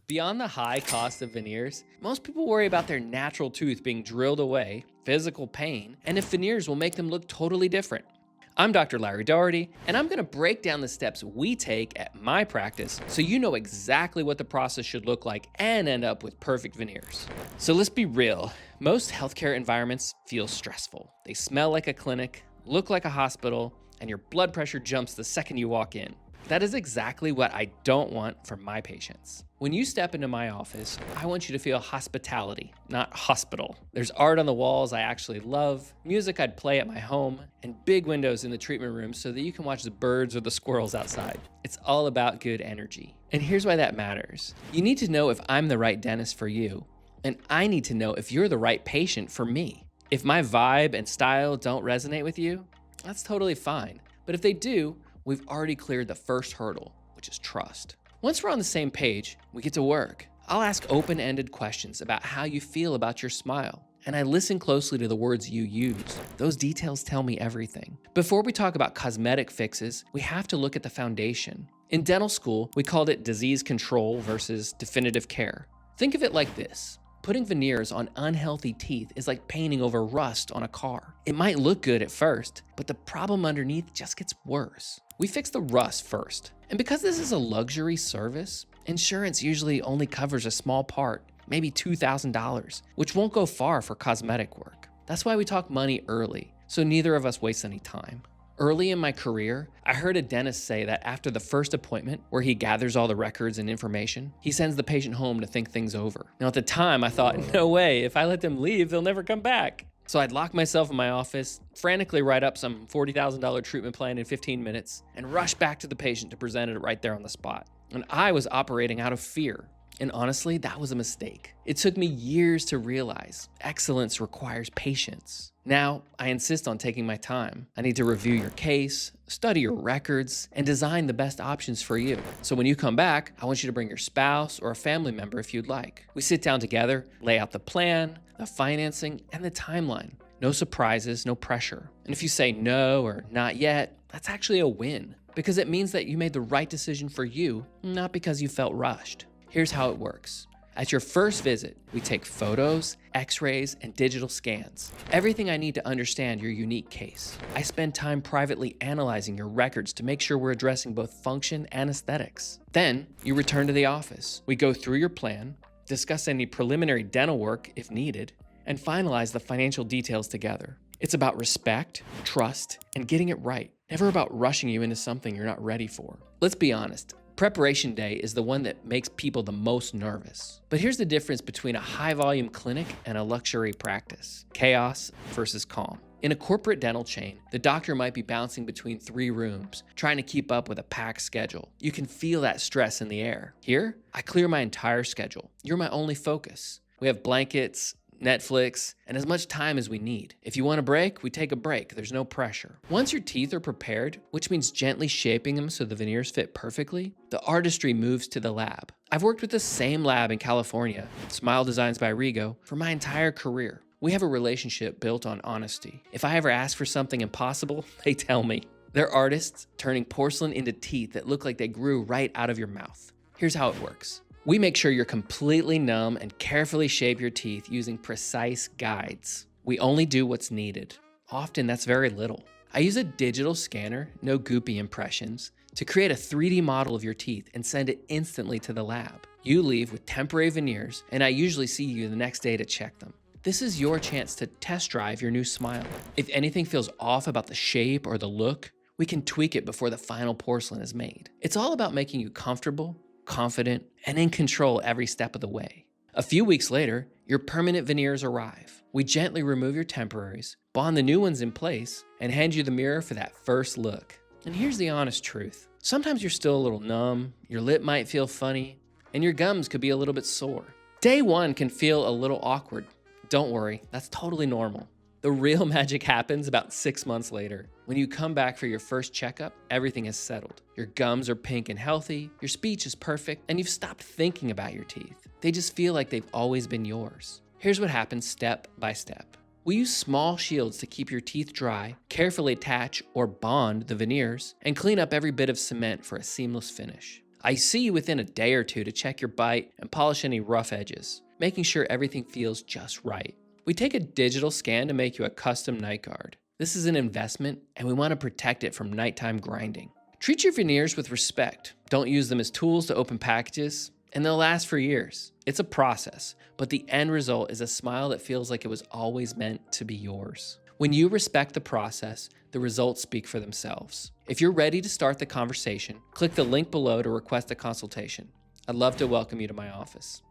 Beyond the high cost of veneers, most people worry about their natural tooth being drilled away, physical pain, and if veneers will make them look totally different. I'm Dr. Larry Dougherty, and I'm going to break down the steps we take at my practice so you know exactly what the process should look like and end up with perfect veneers. So let's be real, most healthcare environments feel stressful. They smell like a clinic, look like a hospital, and your blood pressure jumps the second you walk in. That is exactly what I don't want for my patients. When you step into my office, I want you to feel hospitality, not hospital. There's art on the walls I actually love, music I'd play at my home, and big windows in the treatment room so that you can watch the birds or the squirrels outside. It's all about good energy. And here's why that matters. You need to know if I'm the right dentist for you, and I need to know if you're the right patient for me. If my vibe and style don't resonate with you, that's totally fine. But if they do, we've already cleared the first hurdle, which is trust. Once we're on the same page, we get to work. I'll ask open-ended questions about how you feel about your smile, and I listen closely to the words you use. Those details tell me everything. Before we talk about cosmetic fixes, we have to look at the foundation. In dental school, we called it disease control versus definitive care. Think of it like this. Putting veneers on unhealthy teeth is like painting over rust on a car. It might look good at first, but the problem underneath just gets worse. We fix the rust first. And because this is a luxury service, insurance usually only covers a small part, maybe $2,000, which won't go far for cosmetic work. That's why we talk money early, so neither of us waste any time. Early in my career, I heard a dentist say that after the first appointment, where he gathers all the records and information, he sends the patient home to think things over. Now at the time, I thought, no way, if I let them leave, they'll never come back. So I'd lock myself in my office, frantically write up some $40,000 treatment plan in 15 minutes, and rush back to the patient to present it right there on the spot. And I was operating out of fear. And honestly, that was a mistake. It took me years to realize excellence requires patience. Now, I insist on taking my time. I need to review your case, study your records, and design the best options for you. So when you come back, I want you to bring your spouse or a family member if you'd like. We sit down together, lay out the plan, the financing, and the timeline. No surprises, no pressure. And if you say no or not yet, that's actually a win, because it means that you made the right decision for you, not because you felt rushed. Here's how it works. At your first visit, we take photos, x-rays, and digital scans. Everything I need to understand your unique case. I spend time privately analyzing your records to make sure we're addressing both function and aesthetics. Then, you return to the office. We go through your plan, discuss any preliminary dental work if needed, and finalize the financial details together. It's about respect, trust, and getting it right. Never about rushing you into something you're not ready for. Let's be honest. Preparation day is the one that makes people the most nervous. But here's the difference between a high-volume clinic and a luxury practice. Chaos versus calm. In a corporate dental chain, the doctor might be bouncing between 3 rooms, trying to keep up with a packed schedule. You can feel that stress in the air. Here, I clear my entire schedule. You're my only focus. We have blankets, Netflix, and as much time as we need. If you want a break, we take a break. There's no pressure. Once your teeth are prepared, which means gently shaping them so the veneers fit perfectly, the artistry moves to the lab. I've worked with the same lab in California, Smile Designs by Rigo, for my entire career. We have a relationship built on honesty. If I ever ask for something impossible, they tell me. They're artists turning porcelain into teeth that look like they grew right out of your mouth. Here's how it works. We make sure you're completely numb and carefully shape your teeth using precise guides. We only do what's needed. Often that's very little. I use a digital scanner, no goopy impressions, to create a 3D model of your teeth and send it instantly to the lab. You leave with temporary veneers, and I usually see you the next day to check them. This is your chance to test drive your new smile. If anything feels off about the shape or the look, we can tweak it before the final porcelain is made. It's all about making you comfortable, confident, and in control every step of the way. A few weeks later, your permanent veneers arrive. We gently remove your temporaries, bond the new ones in place, and hand you the mirror for that first look. And here's the honest truth. Sometimes you're still a little numb, your lip might feel funny, and your gums could be a little bit sore. Day 1 can feel a little awkward. Don't worry, that's totally normal. The real magic happens about 6 months later. When you come back for your first checkup, everything is settled. Your gums are pink and healthy, your speech is perfect, and you've stopped thinking about your teeth. They just feel like they've always been yours. Here's what happens step by step. We use small shields to keep your teeth dry, carefully attach or bond the veneers, and clean up every bit of cement for a seamless finish. I see you within a day or two to check your bite and polish any rough edges, making sure everything feels just right. We take a digital scan to make you a custom night guard. This is an investment, and we want to protect it from nighttime grinding. Treat your veneers with respect. Don't use them as tools to open packages, and they'll last for years. It's a process, but the end result is a smile that feels like it was always meant to be yours. When you respect the process, the results speak for themselves. If you're ready to start the conversation, click the link below to request a consultation. I'd love to welcome you to my office.